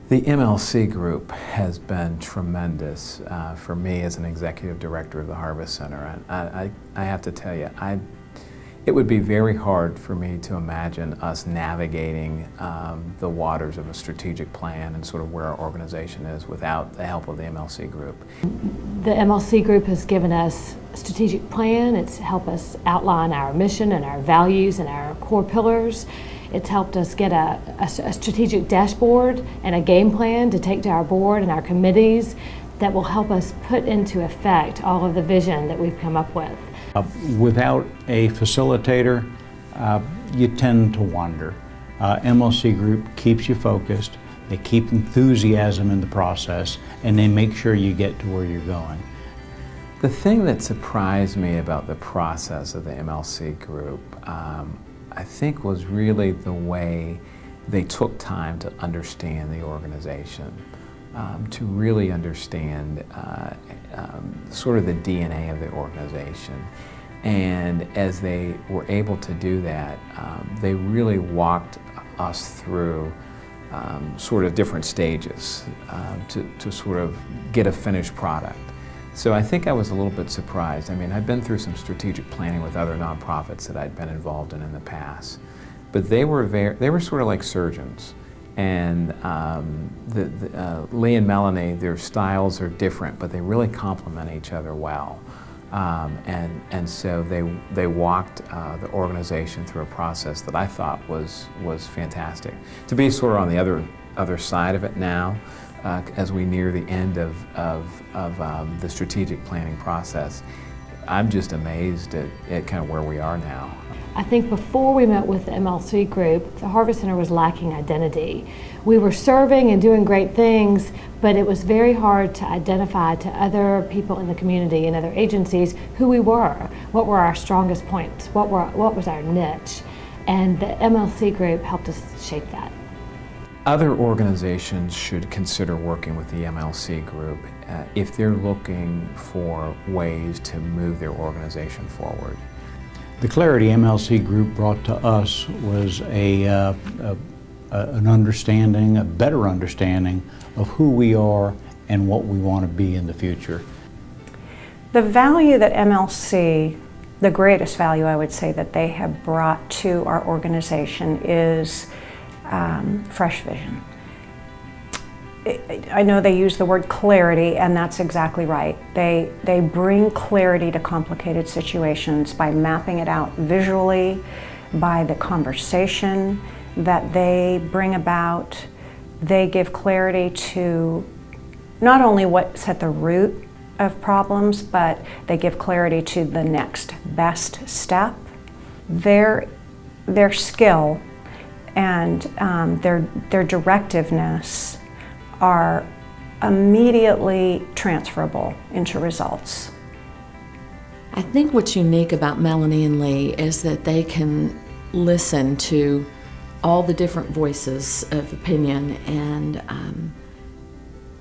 The MLC Group has been tremendous for me as an executive director of the Harvest Center. I have to tell you, it would be very hard for me to imagine us navigating the waters of a strategic plan and sort of where our organization is without the help of the MLC Group. The MLC Group has given us a strategic plan. It's helped us outline our mission and our values and our core pillars. It's helped us get a strategic dashboard and a game plan to take to our board and our committees that will help us put into effect all of the vision that we've come up with. Without a facilitator, you tend to wander. MLC Group keeps you focused, they keep enthusiasm in the process, and they make sure you get to where you're going. The thing that surprised me about the process of the MLC Group, I think, was really the way they took time to understand the organization, to really understand sort of the DNA of the organization. And as they were able to do that, they really walked us through sort of different stages to sort of get a finished product. So I think I was a little bit surprised. I mean, I've been through some strategic planning with other nonprofits that I'd been involved in the past, but they were sort of like surgeons. And Lee and Melanie, their styles are different, but they really complement each other well. And so they walked the organization through a process that I thought was fantastic. To be sort of on the other side of it now, as we near the end of the strategic planning process, I'm just amazed at kind of where we are now. I think before we met with the MLC Group, the Harvest Center was lacking identity. We were serving and doing great things, but it was very hard to identify to other people in the community and other agencies who we were, what were our strongest points, what was our niche, and the MLC Group helped us shape that. Other organizations should consider working with the MLC Group if they're looking for ways to move their organization forward. The clarity MLC Group brought to us was an understanding, a better understanding of who we are and what we want to be in the future. The value that MLC, the greatest value I would say that they have brought to our organization is fresh vision. I know they use the word clarity, and that's exactly right. They bring clarity to complicated situations by mapping it out visually, by the conversation that they bring about. They give clarity to not only what's at the root of problems, but they give clarity to the next best step. Their skill and their directiveness are immediately transferable into results. I think what's unique about Melanie and Lee is that they can listen to all the different voices of opinion and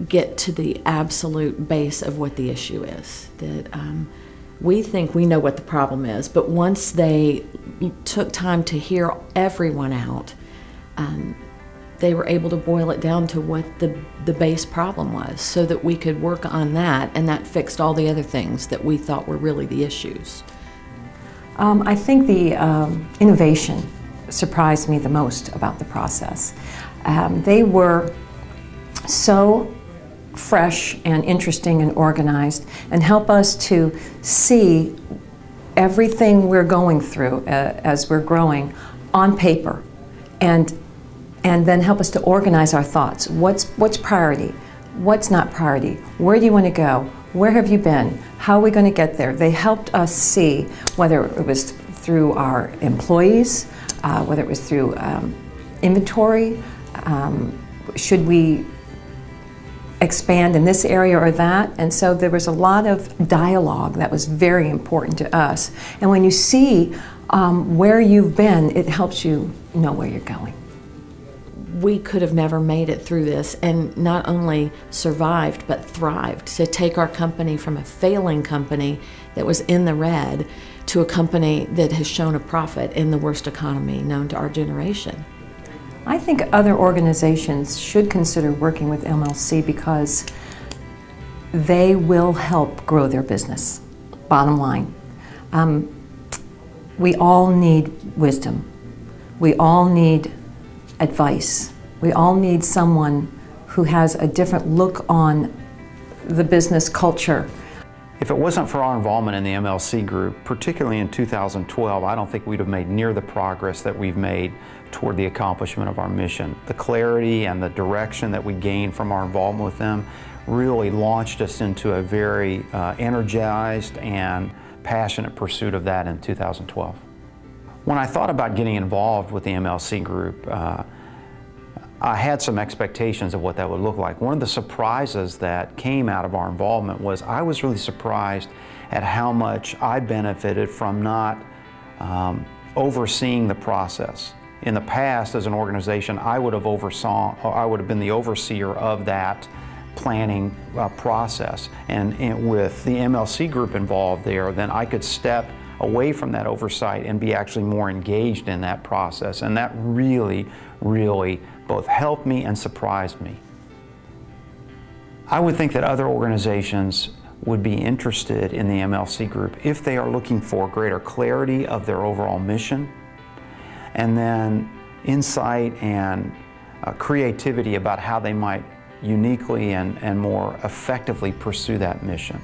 get to the absolute base of what the issue is. That we think we know what the problem is, but once they took time to hear everyone out, they were able to boil it down to what the base problem was so that we could work on that, and that fixed all the other things that we thought were really the issues. I think the innovation surprised me the most about the process. They were so fresh and interesting and organized, and help us to see everything we're going through as we're growing on paper, and then help us to organize our thoughts. What's priority? What's not priority? Where do you want to go? Where have you been? How are we going to get there? They helped us see whether it was through our employees, whether it was through inventory, should we expand in this area or that? And so there was a lot of dialogue that was very important to us. And when you see where you've been, it helps you know where you're going. We could have never made it through this and not only survived but thrived. To take our company from a failing company that was in the red to a company that has shown a profit in the worst economy known to our generation. I think other organizations should consider working with MLC because they will help grow their business, bottom line. We all need wisdom. We all need advice. We all need someone who has a different look on the business culture. If it wasn't for our involvement in the MLC Group, particularly in 2012, I don't think we'd have made near the progress that we've made toward the accomplishment of our mission. The clarity and the direction that we gained from our involvement with them really launched us into a very energized and passionate pursuit of that in 2012. When I thought about getting involved with the MLC Group, I had some expectations of what that would look like. One of the surprises that came out of our involvement was I was really surprised at how much I benefited from not overseeing the process. In the past, as an organization, I would have been the overseer of that planning process. And with the MLC Group involved there, then I could step away from that oversight and be actually more engaged in that process. And that really, really both helped me and surprised me. I would think that other organizations would be interested in the MLC Group if they are looking for greater clarity of their overall mission, and then insight and creativity about how they might uniquely and more effectively pursue that mission.